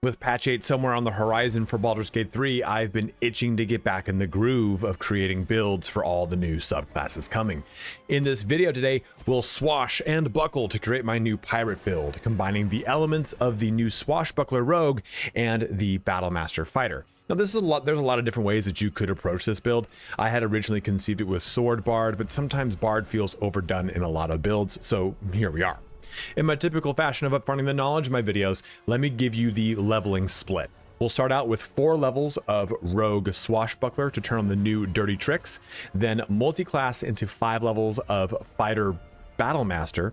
With patch 8 somewhere on the horizon for Baldur's Gate 3, I've been itching to get back in the groove of creating builds for all the new subclasses coming. In this video today, we'll swash and buckle to create my new pirate build, combining the elements of the new Swashbuckler rogue and the Battlemaster fighter. Now there's a lot of different ways that you could approach this build. I had originally conceived it with Sword Bard, but sometimes Bard feels overdone in a lot of builds, so here we are. In my typical fashion of upfronting the knowledge in my videos, let me give you the leveling split. We'll start out with 4 levels of Rogue Swashbuckler to turn on the new dirty tricks, then multi-class into 5 levels of Fighter Battlemaster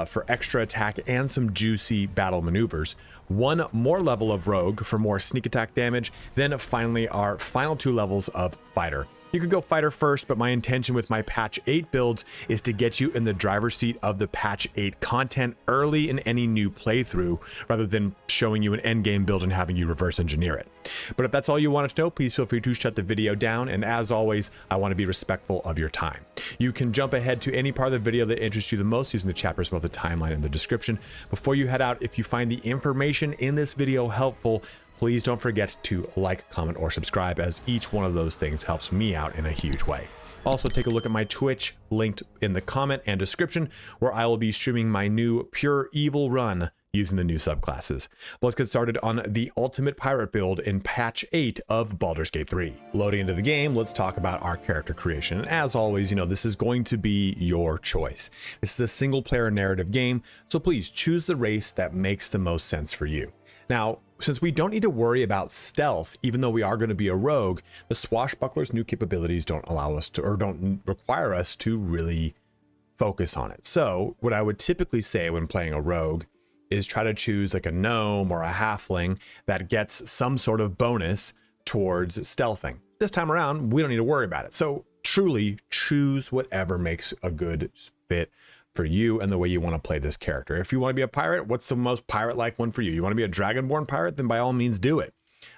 for extra attack and some juicy battle maneuvers, 1 more level of Rogue for more sneak attack damage, then finally our final 2 levels of Fighter. You could go Fighter first, but my intention with my patch 8 builds is to get you in the driver's seat of the patch 8 content early in any new playthrough, rather than showing you an endgame build and having you reverse engineer it. But if that's all you wanted to know, please feel free to shut the video down, and as always, I want to be respectful of your time. You can jump ahead to any part of the video that interests you the most using the chat or the timeline in the description. Before you head out, if you find the information in this video helpful, please don't forget to like, comment, or subscribe, as each one of those things helps me out in a huge way. Also, take a look at my Twitch linked in the comment and description, where I will be streaming my new Pure Evil run using the new subclasses. But let's get started on the ultimate pirate build in patch 8 of Baldur's Gate 3. Loading into the game, let's talk about our character creation. And as always, this is going to be your choice. This is a single player narrative game, so please choose the race that makes the most sense for you. Now, since we don't need to worry about stealth, even though we are going to be a rogue, the Swashbuckler's new capabilities don't allow us to, or don't require us to really focus on it. So what I would typically say when playing a rogue is try to choose like a gnome or a halfling that gets some sort of bonus towards stealthing. This time around, we don't need to worry about it. So truly choose whatever makes a good fit for you and the way you want to play this character. If you want to be a pirate, what's the most pirate-like one for you? You want to be a dragonborn pirate? Then by all means do it.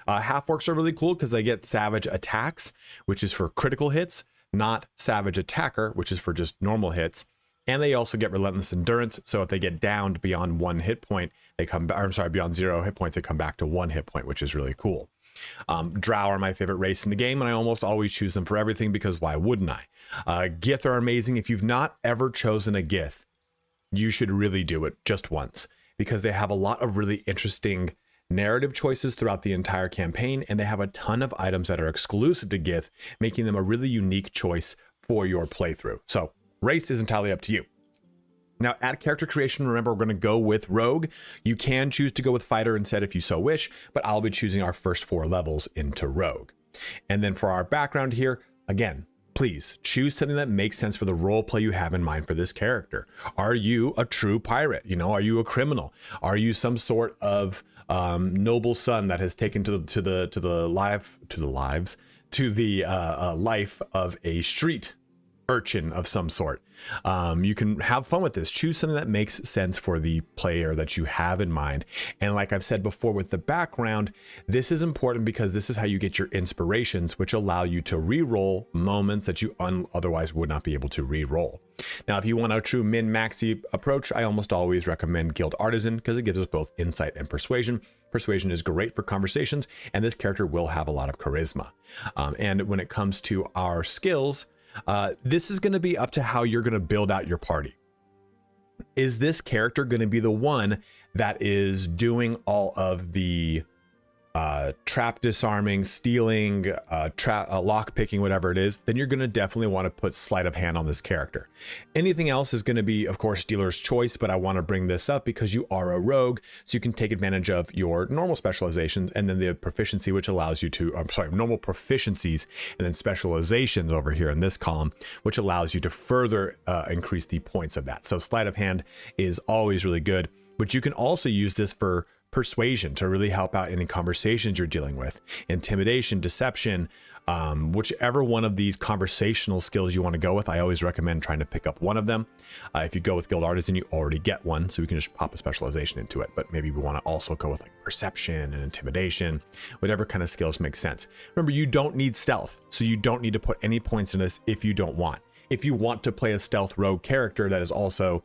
Half-orcs are really cool because they get savage attacks, which is for critical hits, not savage attacker, which is for just normal hits. And they also get relentless endurance. So if they get downed beyond 1 hit point, they come back, I'm sorry, beyond 0 hit points, they come back to 1 hit point, which is really cool. Drow are my favorite race in the game, and I almost always choose them for everything, because why wouldn't I? Gith are amazing. If you've not ever chosen a Gith, you should really do it just once, because they have a lot of really interesting narrative choices throughout the entire campaign, and they have a ton of items that are exclusive to Gith, making them a really unique choice for your playthrough. So race is entirely up to you. Now, at character creation, remember, we're going to go with Rogue. You can choose to go with Fighter instead if you so wish, but I'll be choosing our first 4 levels into Rogue. And then for our background here, again, please choose something that makes sense for the role play you have in mind for this character. Are you a true pirate? Are you a criminal? Are you some sort of noble son that has taken to the life of a street urchin of some sort? You can have fun with this. Choose something that makes sense for the player that you have in mind. And like I've said before with the background, this is important because this is how you get your inspirations, which allow you to re-roll moments that you otherwise would not be able to re-roll. Now, if you want a true min-maxi approach, I almost always recommend Guild Artisan, because it gives us both insight and persuasion. Persuasion is great for conversations, and this character will have a lot of charisma. And when it comes to our skills, this is going to be up to how you're going to build out your party. Is this character going to be the one that is doing all of the trap disarming, stealing, lock picking, whatever it is? Then you're going to definitely want to put sleight of hand on this character. Anything else is going to be, of course, dealer's choice, but I want to bring this up because you are a rogue, so you can take advantage of your normal specializations and then the proficiency, which allows you to, normal proficiencies and then specializations over here in this column, which allows you to further increase the points of that. So sleight of hand is always really good, but you can also use this for persuasion to really help out any conversations you're dealing with. Intimidation, deception, whichever one of these conversational skills you want to go with, I always recommend trying to pick up one of them. If you go with Guild Artisan, you already get one, so we can just pop a specialization into it. But maybe we want to also go with like perception and intimidation, whatever kind of skills make sense. Remember, you don't need stealth, so you don't need to put any points in this if you don't want. If you want to play a stealth rogue character that is also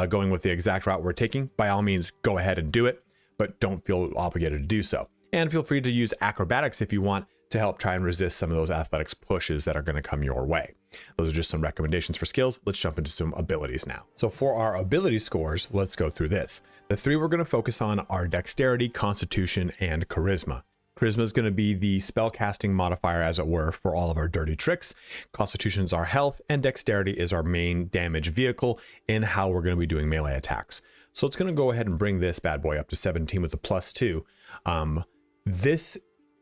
going with the exact route we're taking, by all means, go ahead and do it. but don't feel obligated to do so. And feel free to use acrobatics if you want to help try and resist some of those athletics pushes that are going to come your way. Those are just some recommendations for skills. Let's jump into some abilities now. So for our ability scores, let's go through this. The three we're going to focus on are dexterity, constitution, and charisma. Charisma is going to be the spellcasting modifier, as it were, for all of our dirty tricks. Constitution is our health, and dexterity is our main damage vehicle in how we're going to be doing melee attacks. So it's going to go ahead and bring this bad boy up to 17 with a +2. This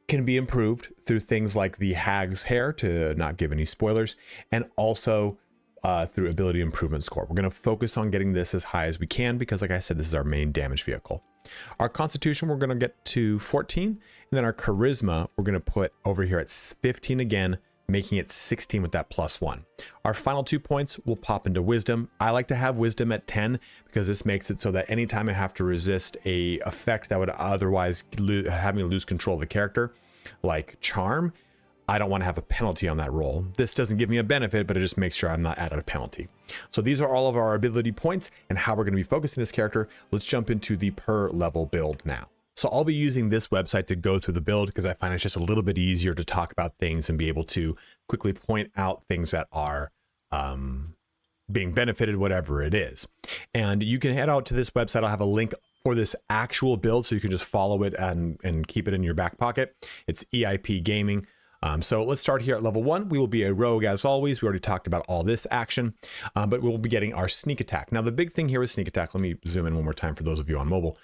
can be improved through things like the Hag's Hair, to not give any spoilers, and also through ability improvement score. We're going to focus on getting this as high as we can because, like I said, this is our main damage vehicle. Our constitution, we're going to get to 14, and then our charisma, we're going to put over here at 15 again, making it 16 with that +1. Our final 2 points will pop into wisdom. I like to have wisdom at 10 because this makes it so that anytime I have to resist a effect that would otherwise have me lose control of the character, like charm, I don't want to have a penalty on that roll. This doesn't give me a benefit, but it just makes sure I'm not at a penalty. So these are all of our ability points and how we're going to be focusing this character. Let's jump into the per level build now. So I'll be using this website to go through the build because I find it's just a little bit easier to talk about things and be able to quickly point out things that are being benefited, whatever it is. And you can head out to this website. I'll have a link for this actual build so you can just follow it and keep it in your back pocket. It's EIP Gaming. So let's start here at level 1. We will be a rogue as always. We already talked about all this action, but we'll be getting our sneak attack. Now the big thing here with sneak attack, let me zoom in one more time for those of you on mobile.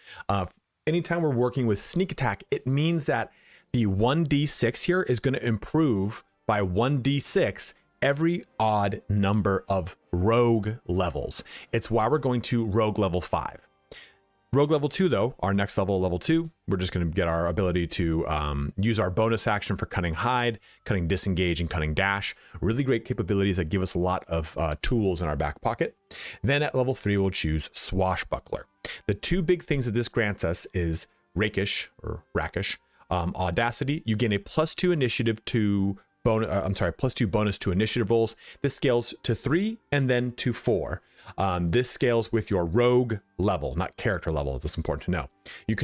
Anytime we're working with sneak attack, it means that the 1d6 here is going to improve by 1d6 every odd number of rogue levels. It's why we're going to rogue level 5. Rogue level 2 though, our next level 2, we're just going to get our ability to use our bonus action for cutting hide, cutting disengage, and cutting dash. Really great capabilities that give us a lot of tools in our back pocket. Then at level 3, we'll choose Swashbuckler. The two big things that this grants us is rakish, audacity. You gain a +2 initiative to +2 bonus to initiative rolls. This scales to 3 and then to 4. This scales with your rogue level, not character level. It's important to know. You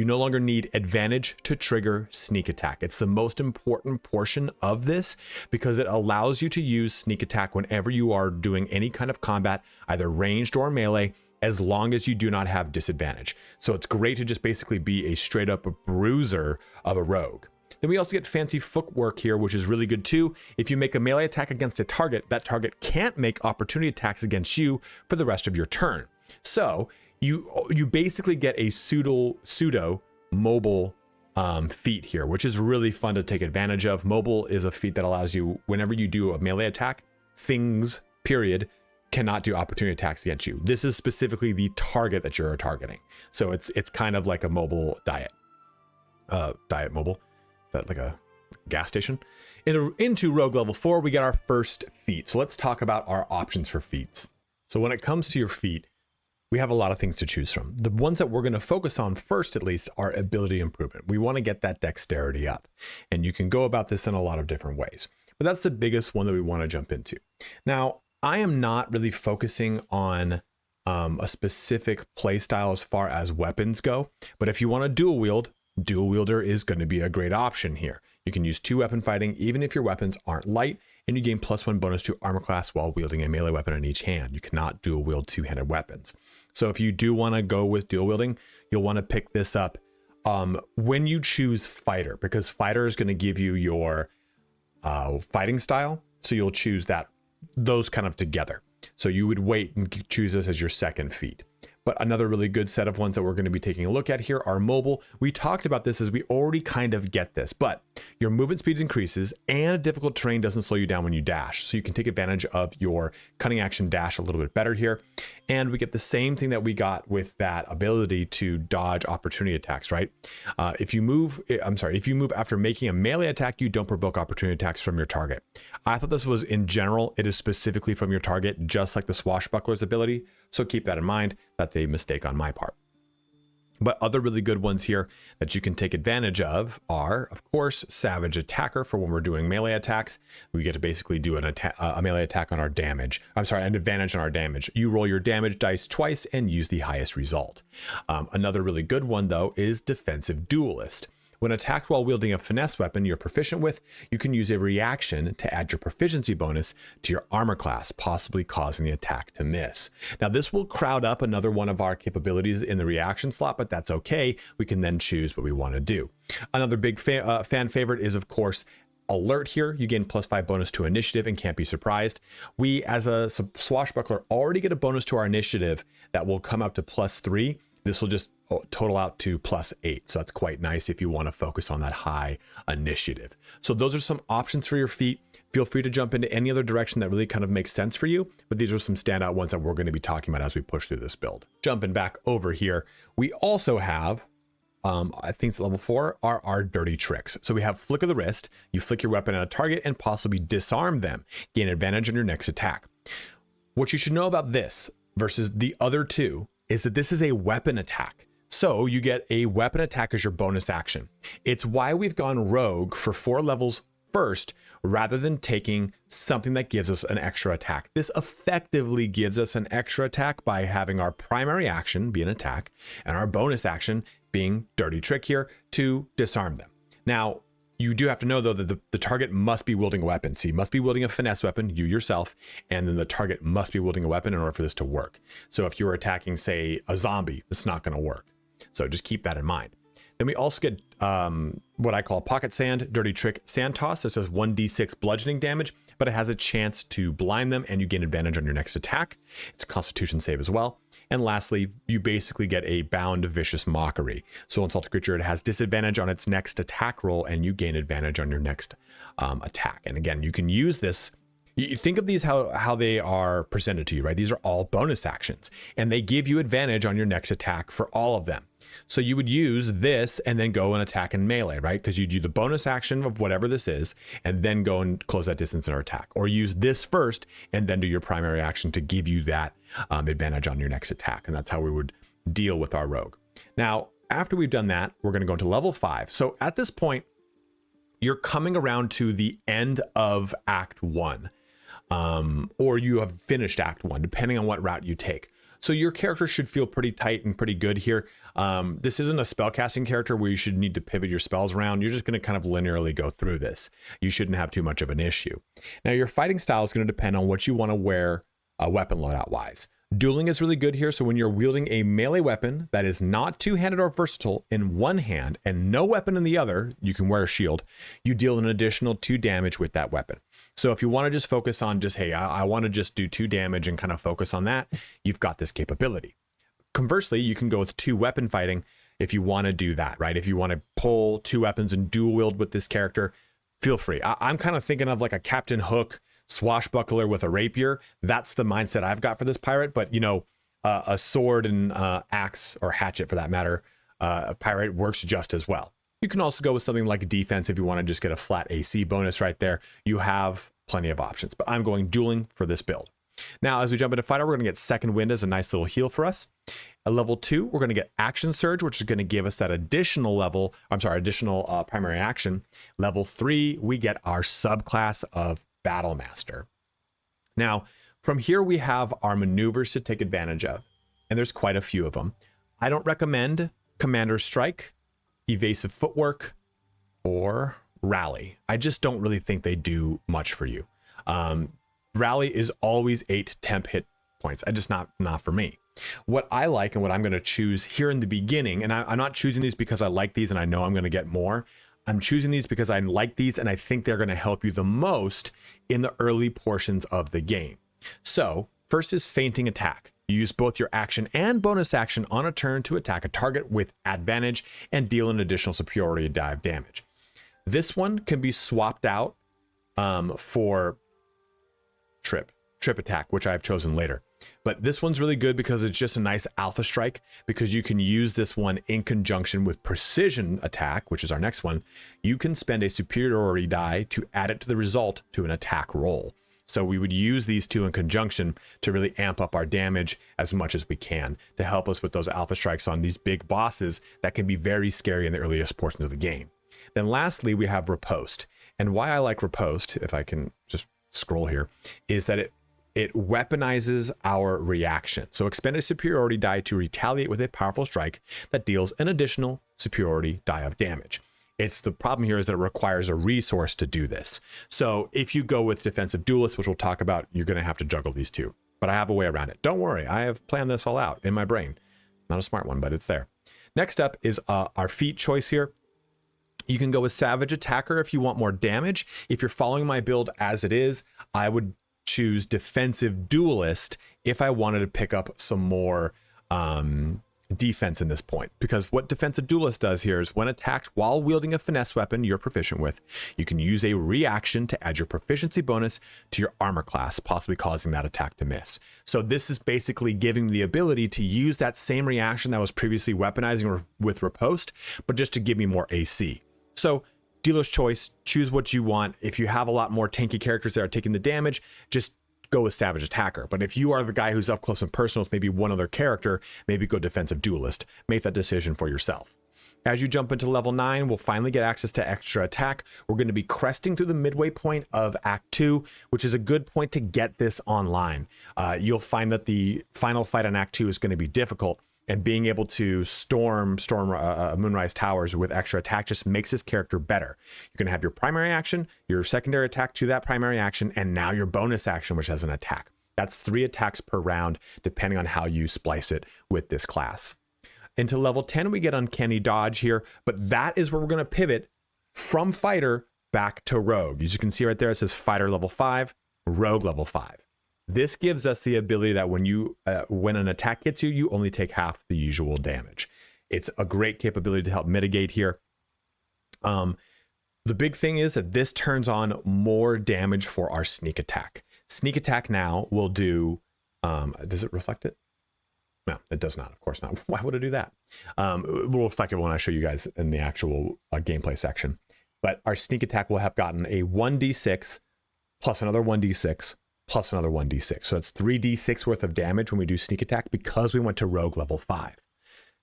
no longer need advantage to trigger sneak attack. It's the most important portion of this because it allows you to use sneak attack whenever you are doing any kind of combat, either ranged or melee, as long as you do not have disadvantage. So it's great to just basically be a straight up bruiser of a rogue. Then we also get fancy footwork here, which is really good too. If you make a melee attack against a target, that target can't make opportunity attacks against you for the rest of your turn. So you basically get a pseudo mobile feat here, which is really fun to take advantage of. Mobile is a feat that allows you, whenever you do a melee attack, things, period, cannot do opportunity attacks against you. This is specifically the target that you're targeting. So it's kind of like a mobile diet mobile. That like a gas station. Into rogue level 4, we get our first feat. So let's talk about our options for feats. So when it comes to your feat, we have a lot of things to choose from. The ones that we're going to focus on first, at least, are ability improvement. We want to get that dexterity up, and you can go about this in a lot of different ways, but that's the biggest one that we want to jump into. Now, I am not really focusing on a specific play style as far as weapons go, but if you want to dual wielder is going to be a great option here. You can use 2 weapon fighting even if your weapons aren't light, and you gain +1 bonus to armor class while wielding a melee weapon in each hand. You cannot dual wield 2-handed weapons. So if you do want to go with dual wielding, you'll want to pick this up when you choose fighter, because fighter is going to give you your fighting style. So you'll choose those kind of together. So you would wait and choose this as your second feat. But another really good set of ones that we're going to be taking a look at here are mobile. We talked about this as we already kind of get this, but your movement speed increases and difficult terrain doesn't slow you down when you dash. So you can take advantage of your cutting action dash a little bit better here. And we get the same thing that we got with that ability to dodge opportunity attacks, right? If you move after making a melee attack, you don't provoke opportunity attacks from your target. I thought this was in general, it is specifically from your target, just like the Swashbuckler's ability. So keep that in mind. That's a mistake on my part. But other really good ones here that you can take advantage of are, of course, Savage Attacker for when we're doing melee attacks. We get to basically do a melee attack on our damage. I'm sorry, an advantage on our damage. You roll your damage dice twice and use the highest result. Another really good one, though, is Defensive Duelist. When attacked while wielding a finesse weapon you're proficient with, you can use a reaction to add your proficiency bonus to your armor class, possibly causing the attack to miss. Now, this will crowd up another one of our capabilities in the reaction slot, but that's okay. We can then choose what we want to do. Another big fan favorite is, of course, Alert here. You gain +5 bonus to initiative and can't be surprised. We, as a Swashbuckler, already get a bonus to our initiative that will come up to +3. This will just total out to +8. So that's quite nice if you want to focus on that high initiative. So those are some options for your feat. Feel free to jump into any other direction that really kind of makes sense for you. But these are some standout ones that we're going to be talking about as we push through this build. Jumping back over here, we also have, I think it's level 4, are our dirty tricks. So we have Flick of the Wrist. You flick your weapon at a target and possibly disarm them. Gain advantage on your next attack. What you should know about this versus the other two is that this is a weapon attack. So you get a weapon attack as your bonus action. It's why we've gone rogue for 4 levels first, rather than taking something that gives us an extra attack. This effectively gives us an extra attack by having our primary action be an attack and our bonus action being dirty trick here to disarm them. Now, you do have to know, though, that the target must be wielding a weapon. So you must be wielding a finesse weapon, you yourself, and then the target must be wielding a weapon in order for this to work. So if you were attacking, say, a zombie, it's not going to work. So just keep that in mind. Then we also get what I call Pocket Sand, Dirty Trick Sand Toss. This says 1d6 bludgeoning damage, but it has a chance to blind them and you gain advantage on your next attack. It's a Constitution save as well. And lastly, you basically get a Bound Vicious Mockery. So insult a creature, it has disadvantage on its next attack roll and you gain advantage on your next attack. And again, you can use this. You think of these how they are presented to you, right? These are all bonus actions and they give you advantage on your next attack for all of them. So you would use this and then go and attack in melee, right? Because you do the bonus action of whatever this is and then go and close that distance in our attack, or use this first and then do your primary action to give you that advantage on your next attack. And that's how we would deal with our rogue. Now, after we've done that, we're going to go into level 5. So at this point, you're coming around to the end of Act 1, or you have finished Act 1, depending on what route you take. So your character should feel pretty tight and pretty good here. This isn't a spellcasting character where you should need to pivot your spells around. You're just going to kind of linearly go through this. You shouldn't have too much of an issue. Now, your fighting style is going to depend on what you want to wear weapon loadout wise. Dueling is really good here. So when you're wielding a melee weapon that is not two-handed or versatile in one hand and no weapon in the other, you can wear a shield, you deal an additional 2 damage with that weapon. So if you want to just focus on just, hey, I want to just do 2 damage and kind of focus on that, you've got this capability. Conversely, you can go with 2 weapon fighting if you want to do that, right? If you want to pull 2 weapons and dual wield with this character, feel free. I'm kind of thinking of like a Captain Hook swashbuckler with a rapier. That's the mindset I've got for this pirate. But, you know, a sword and axe or hatchet for that matter, a pirate works just as well. You can also go with something like defense if you want to just get a flat AC bonus right there. You have plenty of options, but I'm going dueling for this build. Now, as we jump into fighter, we're going to get Second Wind as a nice little heal for us. At level 2, we're going to get Action Surge, which is going to give us that additional level, additional primary action. Level 3, we get our subclass of Battlemaster. Now, from here, we have our maneuvers to take advantage of, and there's quite a few of them. I don't recommend Commander's Strike, Evasive Footwork, or Rally. I just don't really think they do much for you. Rally is always 8 temp hit points. Just not for me. What I like and what I'm going to choose here in the beginning, and I'm not choosing these because I like these and I know I'm going to get more. I'm choosing these because I like these and I think they're going to help you the most in the early portions of the game. So first is Feinting Attack. You use both your action and bonus action on a turn to attack a target with advantage and deal an additional superiority dive damage. This one can be swapped out for Trip Attack, which I've chosen later. But this one's really good because it's just a nice alpha strike, because you can use this one in conjunction with Precision Attack, which is our next one. You can spend a superiority die to add it to the result to an attack roll. So we would use these two in conjunction to really amp up our damage as much as we can to help us with those alpha strikes on these big bosses that can be very scary in the earliest portions of the game. Then lastly, we have Riposte. And why I like Riposte, if I can just scroll here, is that it weaponizes our reaction. So expend a superiority die to retaliate with a powerful strike that deals an additional superiority die of damage. The problem here is that it requires a resource to do this. So if you go with Defensive Duelist, which we'll talk about, you're going to have to juggle these two. But I have a way around it. Don't worry, I have planned this all out in my brain. Not a smart one, but it's there. Next up is our feat choice here. You can go with Savage Attacker if you want more damage. If you're following my build as it is, I would choose Defensive Duelist if I wanted to pick up some more defense in this point, because what Defensive Duelist does here is when attacked while wielding a finesse weapon you're proficient with, you can use a reaction to add your proficiency bonus to your armor class, possibly causing that attack to miss. So this is basically giving the ability to use that same reaction that was previously weaponizing with Riposte, but just to give me more AC. So dealer's choice, choose what you want. If you have a lot more tanky characters that are taking the damage, just go with Savage Attacker. But if you are the guy who's up close and personal with maybe one other character, maybe go Defensive Duelist. Make that decision for yourself. As you jump into level 9, we'll finally get access to extra attack. We're going to be cresting through the midway point of Act 2, which is a good point to get this online. You'll find that the final fight on Act 2 is going to be difficult, and being able to storm Moonrise Towers with extra attack just makes this character better. You're going to have your primary action, your secondary attack to that primary action, and now your bonus action, which has an attack. That's 3 attacks per round, depending on how you splice it with this class. Into level 10, we get Uncanny Dodge here, but that is where we're going to pivot from Fighter back to Rogue. As you can see right there, it says Fighter level 5, Rogue level 5. This gives us the ability that when an attack hits you, you only take half the usual damage. It's a great capability to help mitigate here. The big thing is that this turns on more damage for our sneak attack. Sneak attack now will do, does it reflect it? No, it does not, of course not. Why would it do that? We'll reflect it when I show you guys in the actual gameplay section. But our sneak attack will have gotten a 1d6 plus another 1d6 plus another 1d6. So that's 3d6 worth of damage when we do sneak attack because we went to Rogue level 5.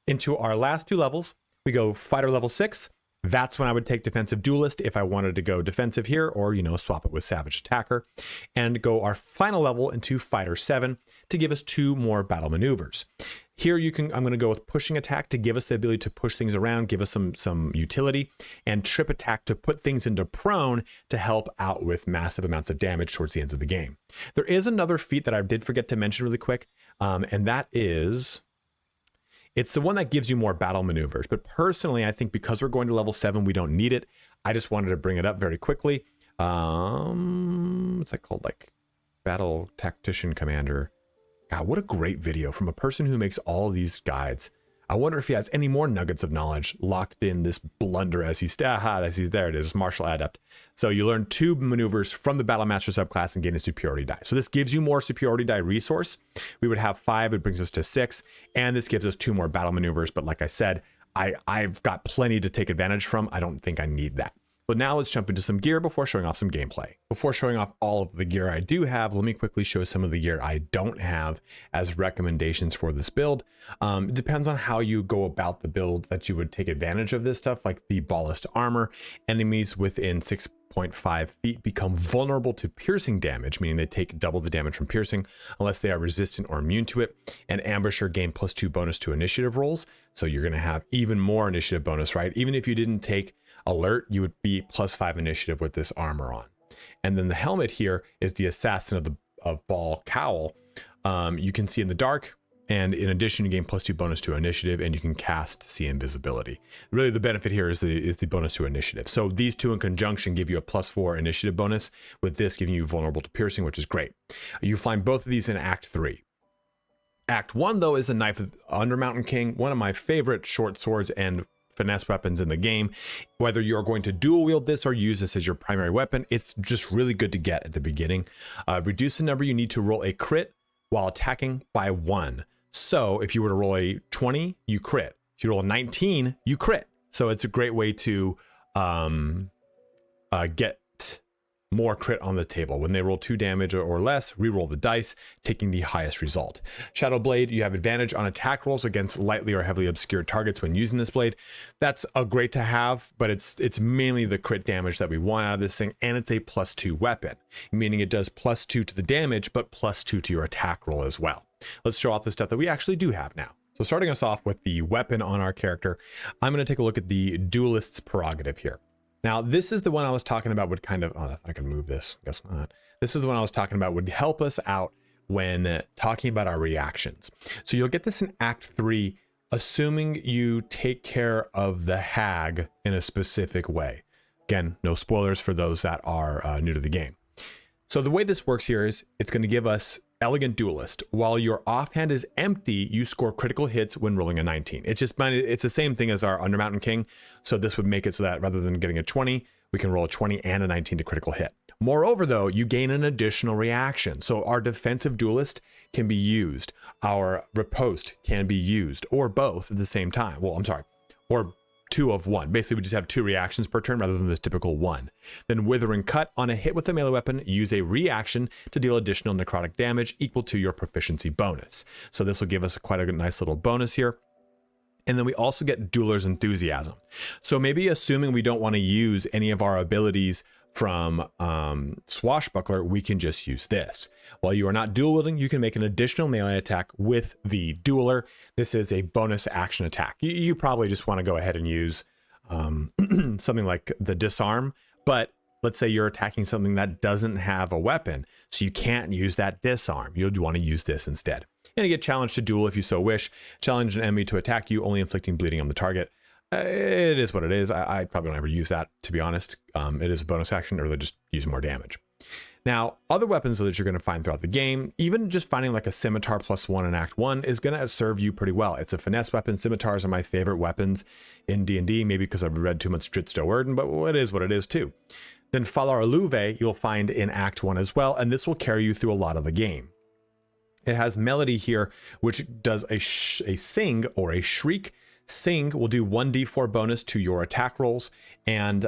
Into our last 2 levels, we go Fighter level 6. That's when I would take Defensive Duelist if I wanted to go defensive here, or, swap it with Savage Attacker, and go our final level into Fighter 7 to give us 2 more battle maneuvers. Here I'm going to go with Pushing Attack to give us the ability to push things around, give us some utility, and Trip Attack to put things into prone to help out with massive amounts of damage towards the ends of the game. There is another feat that I did forget to mention really quick, and that is, it's the one that gives you more battle maneuvers. But personally, I think because we're going to level 7, we don't need it. I just wanted to bring it up very quickly. What's that called? Like Battle Tactician Commander. God, what a great video from a person who makes all these guides. I wonder if he has any more nuggets of knowledge locked in this blunder as he's there it is, Martial Adept. So you learn 2 maneuvers from the Battlemaster subclass and gain a superiority die. So this gives you more superiority die resource. We would have 5, it brings us to 6, and this gives us 2 more battle maneuvers. But like I said, I've got plenty to take advantage from. I don't think I need that. But now let's jump into some gear before showing off some gameplay. Before showing off all of the gear I do have, let me quickly show some of the gear I don't have as recommendations for this build. It depends on how you go about the build that you would take advantage of this stuff, like the Ballast Armor. Enemies within 6.5 feet become vulnerable to piercing damage, meaning they take double the damage from piercing unless they are resistant or immune to it. And Ambusher gain +2 bonus to initiative rolls. So you're going to have even more initiative bonus, right? Even if you didn't take Alert, you would be +5 initiative with this armor on. And then the helmet here is the Assassin of Baal Cowl. You can see in the dark, and in addition, you gain +2 bonus to initiative, and you can cast See Invisibility. Really, the benefit here is the bonus to initiative. So these 2 in conjunction give you a +4 initiative bonus, with this giving you vulnerable to piercing, which is great. You find both of these in Act 3. Act 1, though, is the Knife of Undermountain King, one of my favorite short swords and finesse weapons in the game. Whether you're going to dual wield this or use this as your primary weapon, it's just really good to get at the beginning. Reduce the number you need to roll a crit while attacking by 1. So if you were to roll a 20, you crit. If you roll a 19, you crit. So it's a great way to get more crit on the table. When they roll 2 damage or less, re-roll the dice, taking the highest result. Shadow Blade, you have advantage on attack rolls against lightly or heavily obscured targets when using this blade. That's a great to have, but it's mainly the crit damage that we want out of this thing, and it's a +2 weapon, meaning it does +2 to the damage, but +2 to your attack roll as well. Let's show off the stuff that we actually do have now. So starting us off with the weapon on our character, I'm going to take a look at the Duelist's Prerogative here. Now, this is the one I was talking about would kind of, oh, I can move this, guess not. This is the one I was talking about would help us out when talking about our reactions. So you'll get this in Act 3, assuming you take care of the hag in a specific way. Again, no spoilers for those that are new to the game. So the way this works here is it's going to give us Elegant Duelist. While your offhand is empty, you score critical hits when rolling a 19. It's the same thing as our Undermountain King. So this would make it so that rather than getting a 20, we can roll a 20 and a 19 to critical hit. Moreover, though, you gain an additional reaction. So our Defensive Duelist can be used. Our Riposte can be used, or both at the same time. Well, I'm sorry, or 2 of 1. Basically, we just have 2 reactions per turn rather than the typical 1. Then Withering Cut. On a hit with a melee weapon, use a reaction to deal additional necrotic damage equal to your proficiency bonus. So this will give us quite a nice little bonus here. And then we also get Dueler's Enthusiasm. So maybe assuming we don't want to use any of our abilities from Swashbuckler, we can just use this. While you are not dual wielding, you can make an additional melee attack with the Dueler. This is a bonus action attack. You probably just want to go ahead and use something like the Disarm, but let's say you're attacking something that doesn't have a weapon, so you can't use that Disarm. You'd want to use this instead. And you get challenged to duel if you so wish. Challenge an enemy to attack you, only inflicting bleeding on the target. It is what it is. I probably don't ever use that, to be honest. It is a bonus action, or they just use more damage. Now, other weapons that you're going to find throughout the game, even just finding like a scimitar +1 in Act 1 is going to serve you pretty well. It's a finesse weapon. Scimitars are my favorite weapons in D&D, maybe because I've read too much Dritz Do'Urden, but it is what it is too. Then Falar Aluve you'll find in Act 1 as well, and this will carry you through a lot of the game. It has Melody here, which does a sing or a shriek. Sing will do 1d4 bonus to your attack rolls and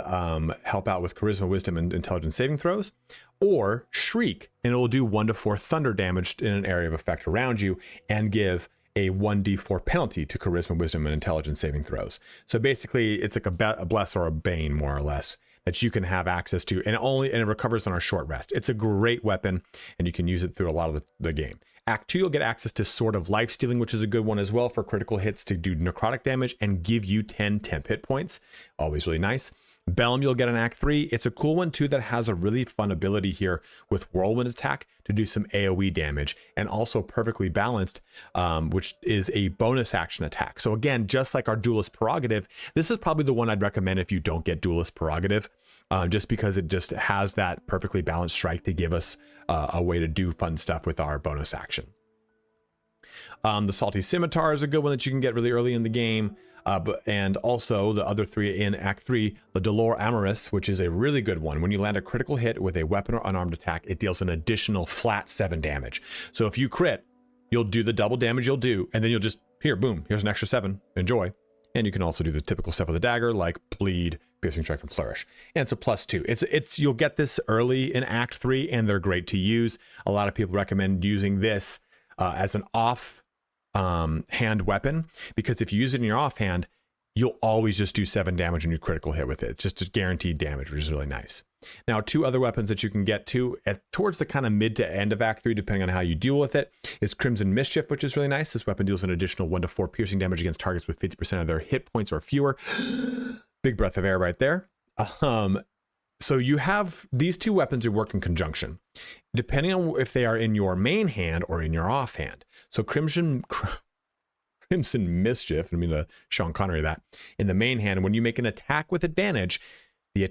help out with charisma, wisdom, and intelligence saving throws. Or Shriek, and it will do 1 to 4 thunder damage in an area of effect around you and give a 1d4 penalty to charisma, wisdom, and intelligence saving throws. So basically, it's like a bless or a bane, more or less, that you can have access to, and it recovers on our short rest. It's a great weapon, and you can use it through a lot of the game. Act 2, you'll get access to Sword of Life Stealing, which is a good one as well for critical hits to do necrotic damage and give you 10 temp hit points. Always really nice. Bellum you'll get in Act 3. It's a cool one too that has a really fun ability here with Whirlwind Attack to do some AoE damage, and also perfectly balanced, which is a bonus action attack. So again, just like our Duelist Prerogative, this is probably the one I'd recommend if you don't get Duelist Prerogative, just because it just has that perfectly balanced strike to give us a way to do fun stuff with our bonus action. The Salty Scimitar is a good one that you can get really early in the game. And also the other 3 in Act 3, the Dolor Amoris, which is a really good one. When you land a critical hit with a weapon or unarmed attack, it deals an additional flat 7 damage. So if you crit, you'll do the double damage you'll do, and then you'll just, here, boom, here's an extra 7, enjoy. And you can also do the typical stuff with a dagger, like Bleed, Piercing Strike, and Flourish. And it's a +2. You'll get this early in Act 3, and they're great to use. A lot of people recommend using this as an hand weapon, because if you use it in your offhand, you'll always just do 7 damage when you critical hit with it. It's just a guaranteed damage, which is really nice. Now, 2 other weapons that you can get to towards the kind of mid to end of Act 3, depending on how you deal with it, is Crimson Mischief, which is really nice. This weapon deals an additional 1 to 4 piercing damage against targets with 50% of their hit points or fewer. Big breath of air right there. So you have these 2 weapons that work in conjunction, depending on if they are in your main hand or in your offhand. So Crimson Mischief, I mean the Sean Connery of that, in the main hand, when you make an attack with advantage, the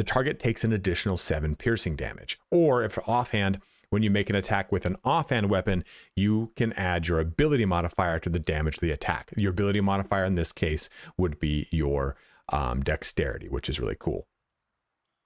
target takes an additional 7 piercing damage. Or if offhand, when you make an attack with an offhand weapon, you can add your ability modifier to the damage of the attack. Your ability modifier in this case would be your dexterity, which is really cool.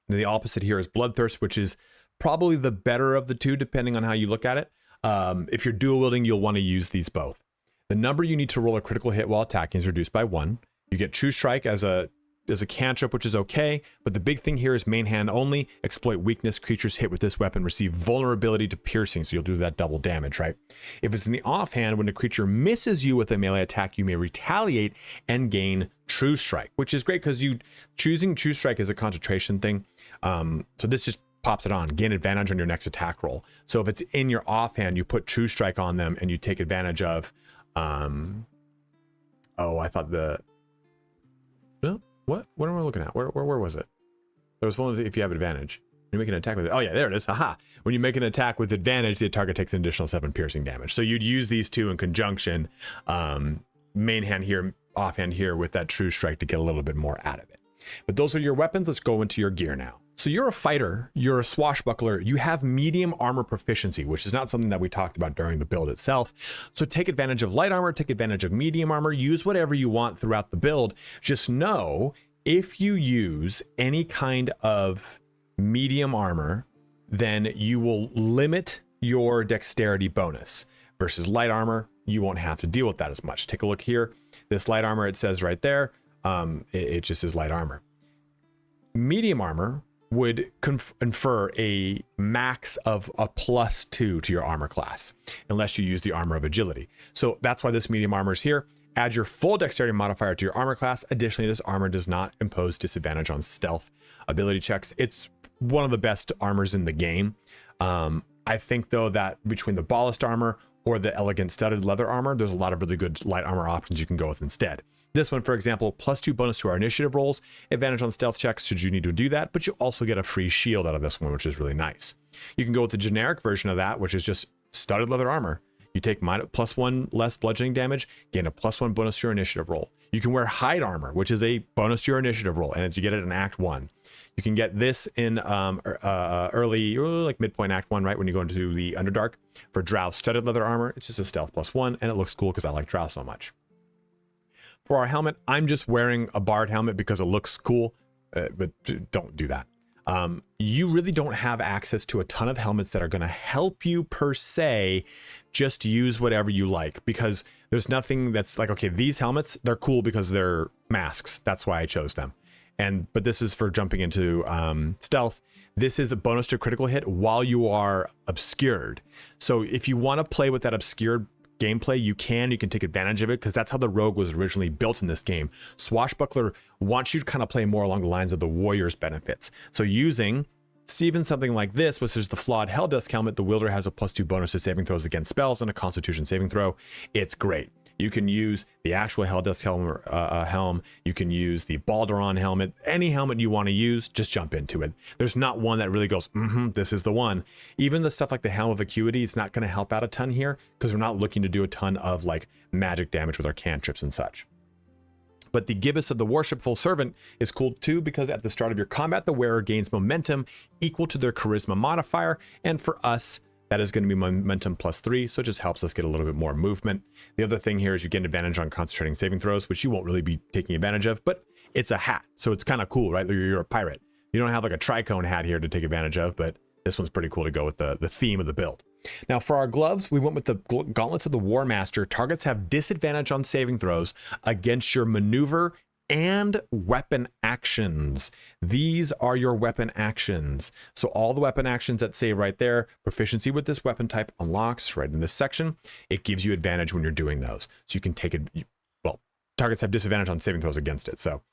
The opposite here is Bloodthirst, which is probably the better of the 2, depending on how you look at it. If you're dual wielding, you'll want to use these both. The number you need to roll a critical hit while attacking is reduced by 1. You get True Strike as a as a cantrip, which is okay, but the big thing here is main hand only. Exploit weakness. Creatures hit with this weapon receive vulnerability to piercing, so you'll do that double damage, right? If it's in the offhand, when a creature misses you with a melee attack, you may retaliate and gain True Strike, which is great because choosing True Strike is a concentration thing. So this just pops it on. Gain advantage on your next attack roll. So if it's in your offhand, you put True Strike on them and you take advantage of. Oh, I thought the. What am I looking at? Where was it? There was one if you have advantage. You make an attack with it. Oh yeah, there it is. Aha. When you make an attack with advantage, the target takes an additional 7 piercing damage. So you'd use these two in conjunction. Main hand here, offhand here with that True Strike to get a little bit more out of it. But those are your weapons. Let's go into your gear now. So you're a fighter, you're a swashbuckler, you have medium armor proficiency, which is not something that we talked about during the build itself. So take advantage of light armor, take advantage of medium armor, use whatever you want throughout the build. Just know if you use any kind of medium armor, then you will limit your dexterity bonus. Versus light armor, you won't have to deal with that as much. Take a look here. This light armor, it says right there, it just is light armor. Medium armor would confer a max of a +2 to your armor class, unless you use the armor of agility. So that's why this medium armor is here. Add your full dexterity modifier to your armor class. Additionally, this armor does not impose disadvantage on stealth ability checks. It's one of the best armors in the game. I think though that between the ballast armor or the elegant studded leather armor, there's a lot of really good light armor options you can go with instead. This one, for example, +2 bonus to our initiative rolls, advantage on stealth checks should you need to do that, but you also get a free shield out of this one, which is really nice. You can go with the generic version of that, which is just studded leather armor. You take +1 less bludgeoning damage, gain a +1 bonus to your initiative roll. You can wear hide armor, which is a bonus to your initiative roll, and you get it in Act 1. You can get this in early, like midpoint Act 1, right, when you go into the Underdark. For Drow studded leather armor, it's just a stealth +1, and it looks cool because I like Drow so much. For our helmet, I'm just wearing a Bard helmet because it looks cool, but don't do that. You really don't have access to a ton of helmets that are going to help you per se. Just use whatever you like, because there's nothing that's like, okay, these helmets, they're cool because they're masks. That's why I chose them. But this is for jumping into stealth. This is a bonus to critical hit while you are obscured. So if you want to play with that obscured gameplay, you can take advantage of it, because that's how the rogue was originally built in this game. Swashbuckler wants you to kind of play more along the lines of the warrior's benefits. So using even something like this, which is the flawed Helldusk helmet, the wielder has a +2 bonus to saving throws against spells and a constitution saving throw. It's great. You can use the actual Helldusk helm. You can use the Baldur helmet. Any helmet you want to use, just jump into it. There's not one that really goes, this is the one. Even the stuff like the Helm of Acuity is not going to help out a ton here, because we're not looking to do a ton of like magic damage with our cantrips and such. But the Gibbous of the Worshipful Servant is cool too, because at the start of your combat, the wearer gains momentum equal to their charisma modifier. And for us, that is going to be momentum +3, so it just helps us get a little bit more movement. The other thing here is you get an advantage on concentrating saving throws, which you won't really be taking advantage of, but it's a hat, so it's kind of cool, right? You're a pirate. You don't have like a tricone hat here to take advantage of, but this one's pretty cool to go with the theme of the build. Now for our gloves, we went with the Gauntlets of the War Master. Targets have disadvantage on saving throws against your maneuver and weapon actions. These are your weapon actions. So all the weapon actions that say right there, proficiency with this weapon type unlocks right in this section. It gives you advantage when you're doing those. So you can take it, well, targets have disadvantage on saving throws against it. So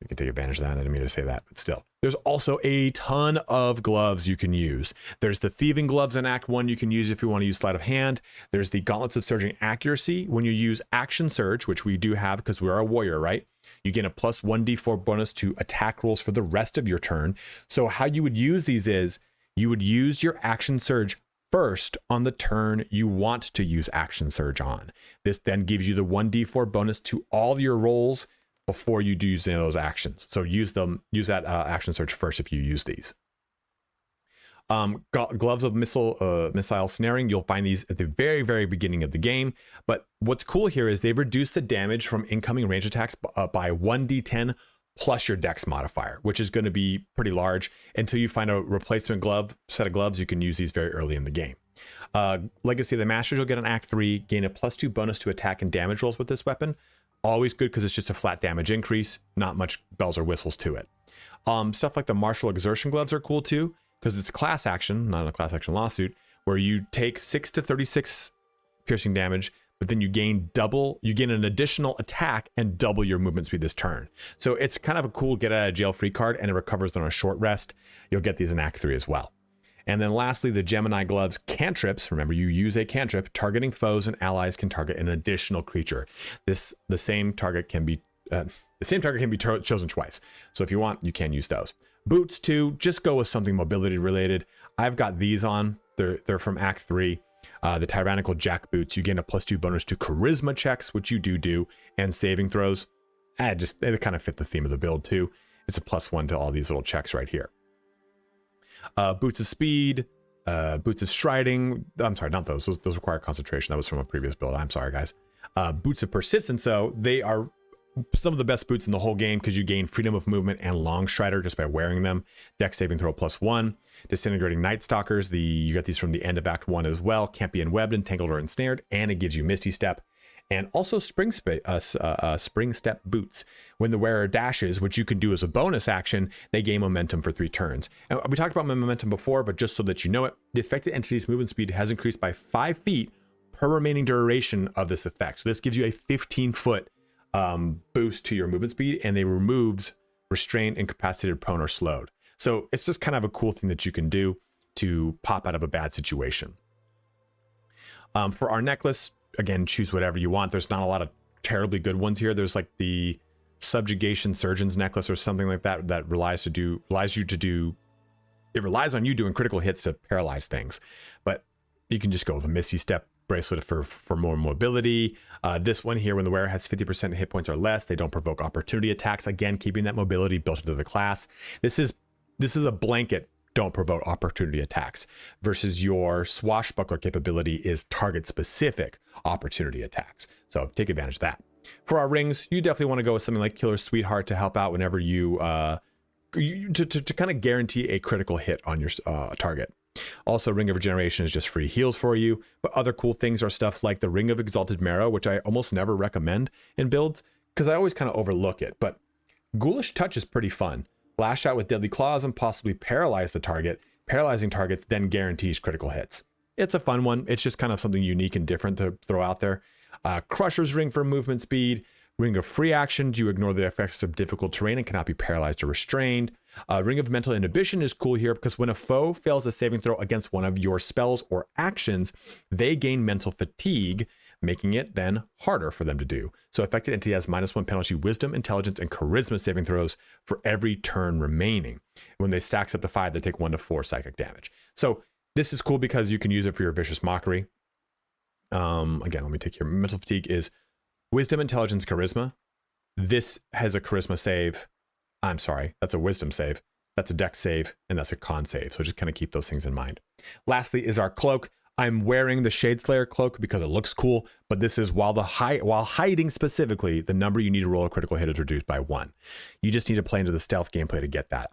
you can take advantage of that. I didn't mean to say that, but still. There's also a ton of gloves you can use. There's the Thieving Gloves in Act 1 you can use if you want to use Sleight of Hand. There's the Gauntlets of Surging Accuracy. When you use Action Surge, which we do have because we are a warrior, right? You gain a +1d4 bonus to attack rolls for the rest of your turn. So how you would use these is you would use your Action Surge first on the turn you want to use Action Surge on. This then gives you the 1d4 bonus to all your rolls before you do use any of those actions. So use that Action Surge first if you use these. Gloves of missile snaring, you'll find these at the very, very beginning of the game. But what's cool here is they've reduced the damage from incoming range attacks by 1d10 plus your dex modifier, which is going to be pretty large. Until you find a replacement set of gloves, you can use these very early in the game. Legacy of the Masters, you'll get an Act 3, gain a +2 bonus to attack and damage rolls with this weapon. Always good because it's just a flat damage increase, not much bells or whistles to it. Stuff like the martial exertion gloves are cool too, because it's a class action, not a class action lawsuit, where you take 6 to 36 piercing damage, but then you gain an additional attack and double your movement speed this turn. So it's kind of a cool get out of jail free card, and it recovers on a short rest. You'll get these in Act 3 as well. And then lastly, the Gemini gloves cantrips. Remember, you use a cantrip. Targeting foes and allies can target an additional creature. The same target can be chosen twice. So if you want, you can use those. Boots too. Just go with something mobility related. I've got these on. They're from Act 3. The Tyrannical Jack boots. You gain a +2 bonus to charisma checks, which you do, and saving throws. They kind of fit the theme of the build too. It's a +1 to all these little checks right here. Boots of speed, boots of striding. I'm sorry, not those. Those require concentration. That was from a previous build. I'm sorry, guys. Boots of persistence, though, they are some of the best boots in the whole game because you gain freedom of movement and long strider just by wearing them. Dex saving throw +1. Disintegrating Night Stalkers. You got these from the end of Act 1 as well. Can't be enwebbed, entangled, or ensnared, and it gives you Misty Step. And also Spring Step boots. When the wearer dashes, which you can do as a bonus action, they gain momentum for 3 turns. And we talked about momentum before, but just so that you know it, the affected entity's movement speed has increased by 5 feet per remaining duration of this effect. So this gives you a 15-foot boost to your movement speed, and it removes restrained, incapacitated, prone, or slowed. So it's just kind of a cool thing that you can do to pop out of a bad situation. For our necklace, again, choose whatever you want. There's not a lot of terribly good ones here. There's like the Subjugation Surgeon's necklace or something like that that relies on you doing critical hits to paralyze things. But you can just go with a Misty Step bracelet for more mobility. This one here, when the wearer has 50% hit points or less, they don't provoke opportunity attacks. Again, keeping that mobility built into the class. This is a blanket don't provoke opportunity attacks versus your Swashbuckler capability is target specific opportunity attacks. So take advantage of that. For our rings, you definitely want to go with something like Killer Sweetheart to help out whenever you to kind of guarantee a critical hit on your target. Also, Ring of Regeneration is just free heals for you, but other cool things are stuff like the Ring of Exalted Marrow, which I almost never recommend in builds because I always kind of overlook it, but Ghoulish Touch is pretty fun. Lash out with Deadly Claws and possibly paralyze the target. Paralyzing targets then guarantees critical hits. It's a fun one. It's just kind of something unique and different to throw out there. Crusher's Ring for movement speed. Ring of Free Actions. You ignore the effects of difficult terrain and cannot be paralyzed or restrained. Ring of Mental Inhibition is cool here because when a foe fails a saving throw against one of your spells or actions, they gain mental fatigue, making it then harder for them to do. So affected entity has -1 penalty, wisdom, intelligence, and charisma saving throws for every turn remaining. When they stacks up to 5, they take 1 to 4 psychic damage. So this is cool because you can use it for your Vicious Mockery. Again, let me take here. Mental fatigue is wisdom, intelligence, charisma. This has a charisma save. I'm sorry, that's a wisdom save. That's a dex save, and that's a con save. So just kind of keep those things in mind. Lastly is our cloak. I'm wearing the Shadeslayer cloak because it looks cool, but this is while hiding specifically, the number you need to roll a critical hit is reduced by 1. You just need to play into the stealth gameplay to get that.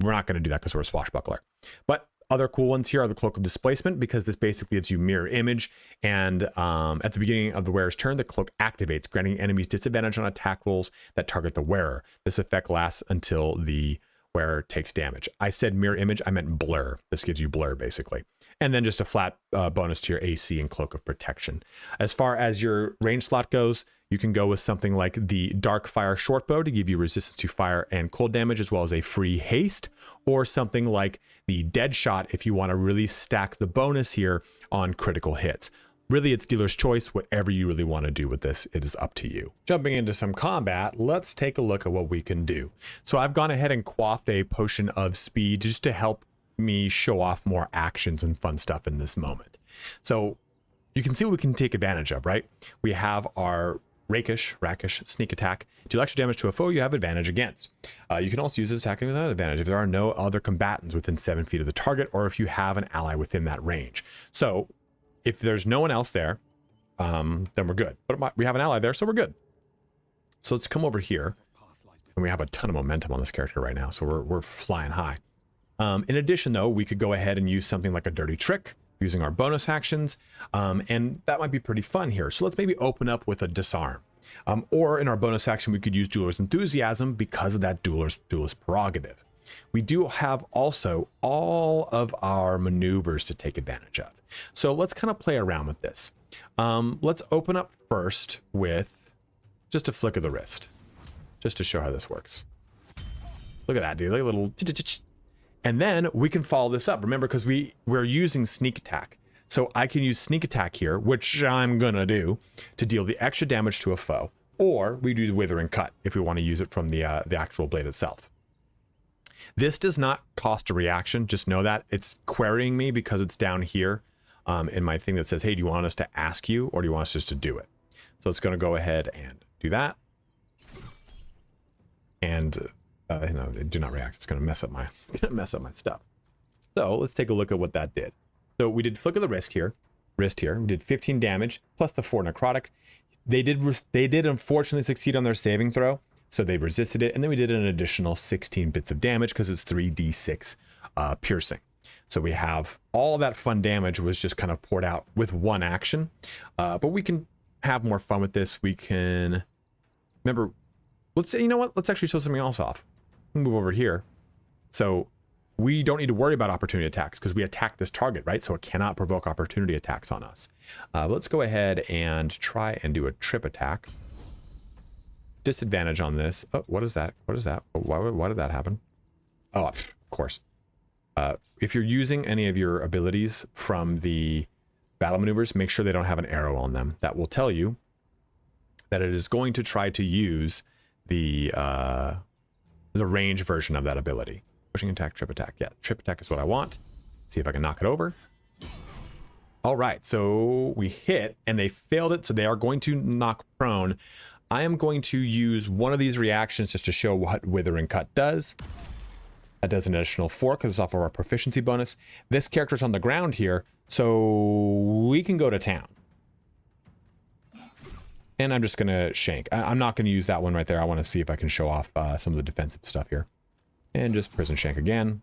We're not going to do that because we're a Swashbuckler. But other cool ones here are the Cloak of Displacement, because this basically gives you mirror image, and at the beginning of the wearer's turn, the cloak activates, granting enemies disadvantage on attack rolls that target the wearer. This effect lasts until the wearer takes damage. I said mirror image, I meant blur. This gives you blur basically. And then just a flat bonus to your AC and Cloak of Protection. As far as your range slot goes, you can go with something like the Dark Fire Shortbow to give you resistance to fire and cold damage, as well as a free haste, or something like the Dead Shot if you want to really stack the bonus here on critical hits. Really, it's dealer's choice. Whatever you really want to do with this, it is up to you. Jumping into some combat, let's take a look at what we can do. So I've gone ahead and quaffed a potion of speed just to help me show off more actions and fun stuff in this moment. So you can see what we can take advantage of, right? We have our rakish sneak attack. Deal extra damage to a foe you have advantage against. You can also use this attacking without advantage if there are no other combatants within 7 feet of the target, or if you have an ally within that range. So if there's no one else there, then we're good. But we have an ally there, so we're good. So let's come over here, and we have a ton of momentum on this character right now, so we're flying high. In addition, though, we could go ahead and use something like a Dirty Trick using our bonus actions, and that might be pretty fun here. So let's maybe open up with a Disarm. Or in our bonus action, we could use Dueler's Enthusiasm because of that duelist prerogative. We do have also all of our maneuvers to take advantage of. So let's kind of play around with this. Let's open up first with just a flick of the wrist, just to show how this works. Look at that, dude. Look at a little... And then we can follow this up. Remember, because we're using sneak attack. So I can use sneak attack here, which I'm gonna do, to deal the extra damage to a foe. Or we do the withering cut if we want to use it from the actual blade itself. This does not cost a reaction. Just know that. It's querying me because it's down here in my thing that says, hey, do you want us to ask you or do you want us just to do it? So it's going to go ahead and do that. And no, do not react. It's going to mess up my stuff. So let's take a look at what that did. So we did flick of the wrist here. We did 15 damage plus the 4 necrotic. They did unfortunately succeed on their saving throw. So they resisted it, and then we did an additional 16 bits of damage because it's 3d6 piercing. So we have all that fun damage was just kind of poured out with one action. But we can have more fun with this. We can, remember, let's say, you know what? Let's actually show something else off. Move over here. So we don't need to worry about opportunity attacks because we attack this target, right? So it cannot provoke opportunity attacks on us. Let's go ahead and try and do a trip attack. Disadvantage on this. Oh, what is that? What is that? Why did that happen? Oh, of course. If you're using any of your abilities from the battle maneuvers, make sure they don't have an arrow on them. That will tell you that it is going to try to use the range version of that ability. Pushing attack, trip attack. Yeah, trip attack is what I want. See if I can knock it over. All right, so we hit and they failed it, so they are going to knock prone. I am going to use one of these reactions just to show what Withering Cut does. That does an additional 4 because it's off of our proficiency bonus. This character's on the ground here, so we can go to town. And I'm just going to shank. I'm not going to use that one right there. I want to see if I can show off some of the defensive stuff here. And just prison shank again.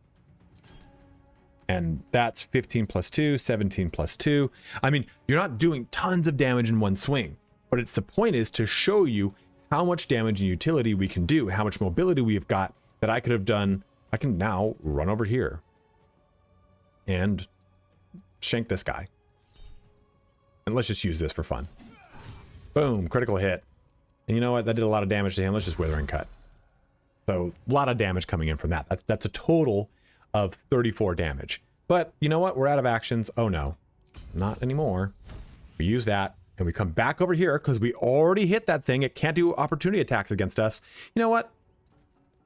And that's 15 plus 2, 17 plus 2. I mean, you're not doing tons of damage in one swing. But it's the point is to show you how much damage and utility we can do, how much mobility we've got that I could have done. I can now run over here and shank this guy. And let's just use this for fun. Boom, critical hit. And you know what? That did a lot of damage to him. Let's just Withering Cut. So a lot of damage coming in from that. That's a total of 34 damage. But you know what? We're out of actions. Oh no, not anymore. We use that. And we come back over here because we already hit that thing. It can't do opportunity attacks against us. You know what?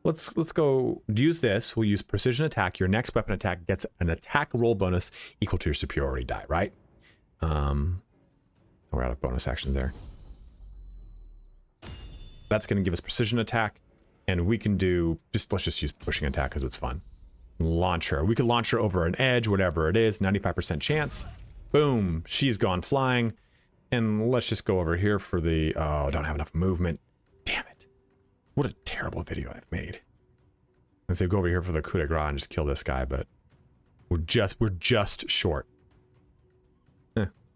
Let's go use this. We'll use precision attack. Your next weapon attack gets an attack roll bonus equal to your superiority die, right? We're out of bonus actions there. That's going to give us precision attack. And we can do, let's just use pushing attack because it's fun. Launch her. We could launch her over an edge, whatever it is. 95% chance. Boom. She's gone flying. And let's just go over here for the, oh, don't have enough movement. Damn it. What a terrible video I've made. I say go over here for the coup de grace and just kill this guy, but we're just short.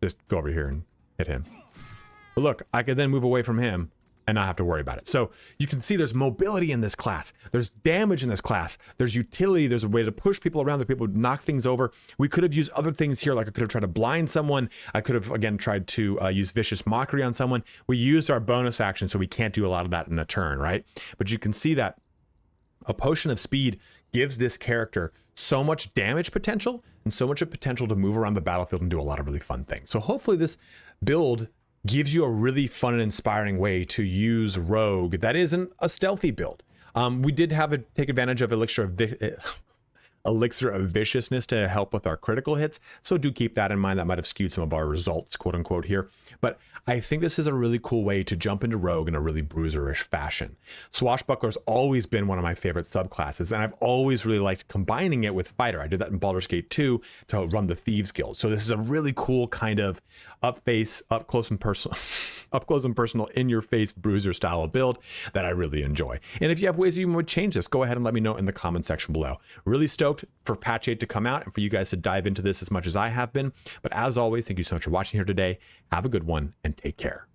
Just go over here and hit him. But look, I could then move away from him and not have to worry about it. So you can see there's mobility in this class. There's damage in this class. There's utility. There's a way to push people around. That people knock things over. We could have used other things here. Like I could have tried to blind someone. I could have, again, tried to use vicious mockery on someone. We used our bonus action, so we can't do a lot of that in a turn, right? But you can see that a potion of speed gives this character so much damage potential and so much potential to move around the battlefield and do a lot of really fun things. So hopefully this build gives you a really fun and inspiring way to use Rogue that isn't a stealthy build. We did have to take advantage of Elixir of Viciousness to help with our critical hits, so do keep that in mind. That might have skewed some of our results, quote unquote, here. But I think this is a really cool way to jump into Rogue in a really bruiserish fashion. Swashbuckler's always been one of my favorite subclasses, and I've always really liked combining it with Fighter. I did that in Baldur's Gate 2 to run the Thieves Guild. So this is a really cool kind of up close and personal, in your face bruiser style of build that I really enjoy. And if you have ways you would change this, go ahead and let me know in the comment section below. Really stoked for patch 8 to come out and for you guys to dive into this as much as I have been. But as always, thank you so much for watching here today. Have a good one and take care.